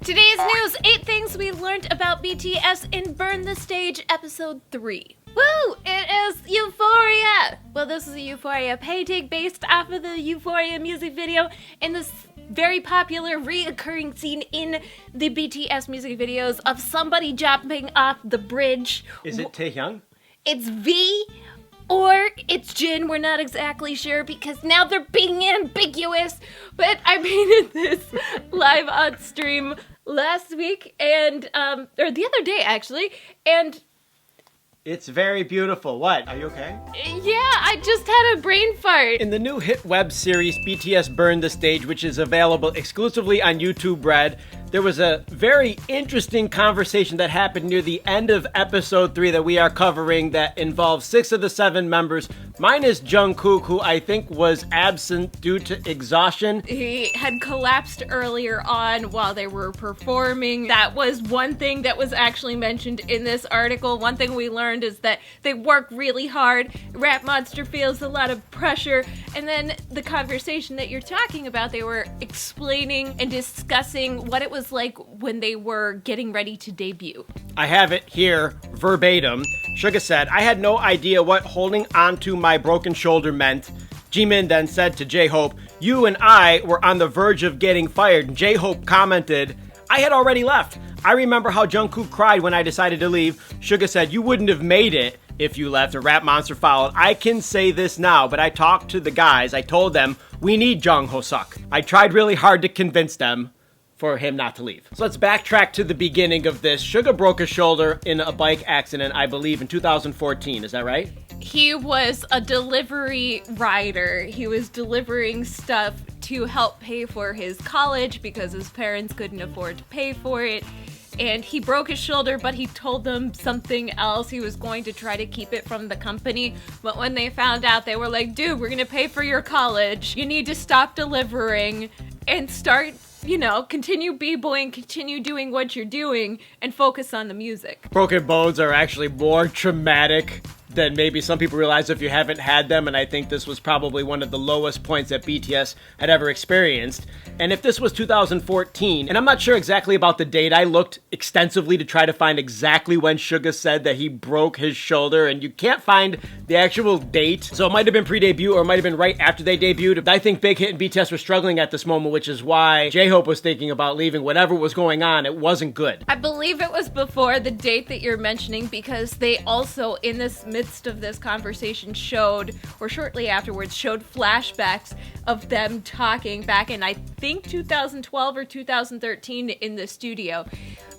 Today's news, 8 things we learned about BTS in Burn the Stage episode 3. Woo! It is Euphoria! Well, this is a Euphoria painting based off of the Euphoria music video and this very popular reoccurring scene in the BTS music videos of somebody jumping off the bridge. Is it Taehyung? It's V or it's Jin, we're not exactly sure because now they're being ambiguous. But I painted this live on stream last week and, or the other day actually, and it's very beautiful. What? Are you okay? Yeah, I just had a brain fart. In the new hit web series BTS Burn The Stage, which is available exclusively on YouTube Red, there was a very interesting conversation that happened near the end of episode 3 that we are covering that involves 6 of the 7 members, minus Jungkook, who I think was absent due to exhaustion. He had collapsed earlier on while they were performing. That was one thing that was actually mentioned in this article. One thing we learned is that they work really hard. Rap Monster feels a lot of pressure. And then the conversation that you're talking about, they were explaining and discussing what it was like when they were getting ready to debut. I have it here verbatim. Suga said, "I had no idea what holding onto my broken shoulder meant." Jimin then said to J-Hope, "You and I were on the verge of getting fired." J-Hope commented, "I had already left. I remember how Jungkook cried when I decided to leave." Suga said, "You wouldn't have made it if you left." A Rap Monster followed, "I can say this now, but I talked to the guys. I told them, we need Jung Hoseok. I tried really hard to convince them for him not to leave." So let's backtrack to the beginning of this. Suga broke his shoulder in a bike accident, I believe, in 2014. Is that right? He was a delivery rider. He was delivering stuff to help pay for his college because his parents couldn't afford to pay for it. And he broke his shoulder, but he told them something else. He was going to try to keep it from the company. But when they found out, they were like, "Dude, we're gonna pay for your college. You need to stop delivering and start, continue b-boying, continue doing what you're doing, and focus on the music." Broken bones are actually more traumatic than maybe some people realize if you haven't had them, and I think this was probably one of the lowest points that BTS had ever experienced. And if this was 2014, and I'm not sure exactly about the date, I looked extensively to try to find exactly when Suga said that he broke his shoulder, and you can't find the actual date, so it might have been pre-debut or it might have been right after they debuted. I think Big Hit and BTS were struggling at this moment, which is why J-Hope was thinking about leaving. Whatever was going on, it wasn't good. I believe it was before the date that you're mentioning because they also, in this midst of this conversation, showed, or shortly afterwards, showed flashbacks of them talking back in, I think, 2012 or 2013 in the studio.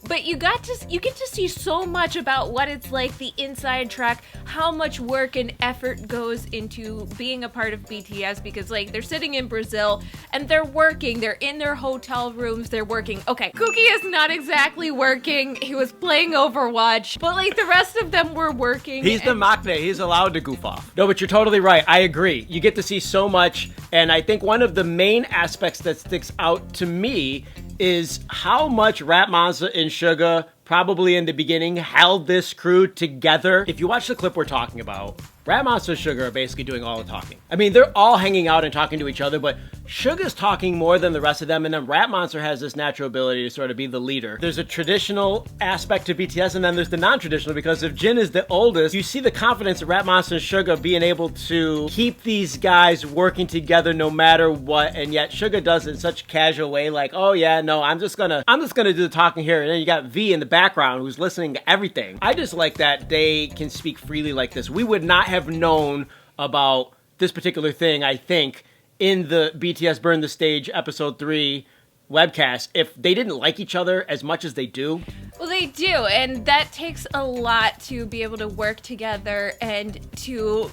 But you get to see so much about what it's like, the inside track, how much work and effort goes into being a part of BTS, because they're sitting in Brazil and they're working, they're in their hotel rooms, they're working. Okay, Cookie is not exactly working, he was playing Overwatch, but the rest of them were working. He's the maknae, he's allowed to goof off. No, but you're totally right, I agree. You get to see so much, and I think one of the main aspects that sticks out to me is how much Rap Monster and Suga, probably in the beginning, held this crew together. If you watch the clip we're talking about, Rap Monster and Suga are basically doing all the talking. I mean, they're all hanging out and talking to each other, but Suga's talking more than the rest of them, and then Rap Monster has this natural ability to sort of be the leader. There's a traditional aspect to BTS, and then there's the non-traditional, because if Jin is the oldest, you see the confidence of Rap Monster and Suga being able to keep these guys working together no matter what, and yet Suga does it in such a casual way, like, "Oh yeah, no, I'm just gonna do the talking here," and then you got V in the background who's listening to everything. I just like that they can speak freely like this. We would not have known about this particular thing, I think, in the BTS Burn The Stage episode 3 webcast if they didn't like each other as much as they do. Well, they do, and that takes a lot to be able to work together and to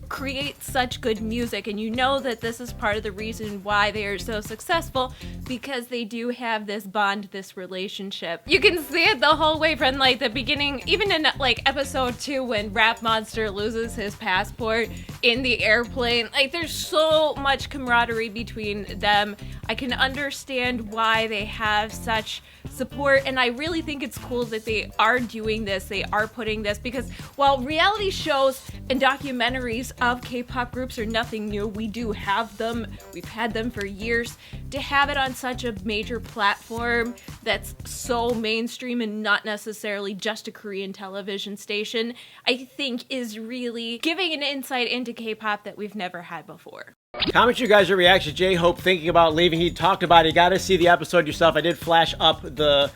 create such good music, and you know that this is part of the reason why they are so successful, because they do have this bond, this relationship. You can see it the whole way from the beginning, even in episode 2 when Rap Monster loses his passport in the airplane. There's so much camaraderie between them. I can understand why they have such support, and I really think it's cool that they are doing this, they are putting this, because while reality shows and documentaries of K-pop groups are nothing new. We do have them. We've had them for years. To have it on such a major platform that's so mainstream and not necessarily just a Korean television station, I think is really giving an insight into K-pop that we've never had before. Comment you guys your reaction. J-Hope thinking about leaving. He talked about it. You got to see the episode yourself. I did flash up the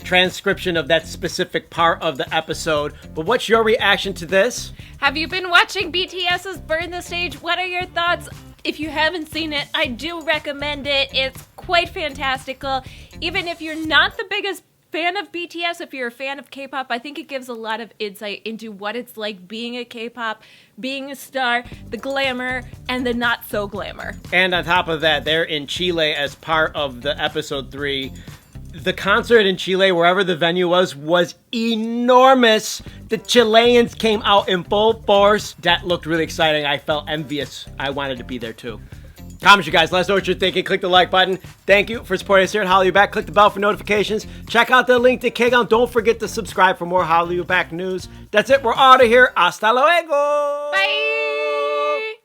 transcription of that specific part of the episode. But what's your reaction to this? Have you been watching BTS's Burn the Stage? What are your thoughts? If you haven't seen it, I do recommend it. It's quite fantastical. Even if you're not the biggest fan of BTS, if you're a fan of K-pop, I think it gives a lot of insight into what it's like being a K-pop, being a star, the glamour, and the not so glamour. And on top of that, they're in Chile as part of the episode 3. The concert in Chile, wherever the venue was enormous. The Chileans came out in full force. That looked really exciting. I felt envious. I wanted to be there too. Comment you guys. Let us know what you're thinking. Click the like button. Thank you for supporting us here at hallyuback. Click the bell for notifications. Check out the link to K-Gon. Don't forget to subscribe for more hallyuback news. That's it. We're out of here. Hasta luego. Bye.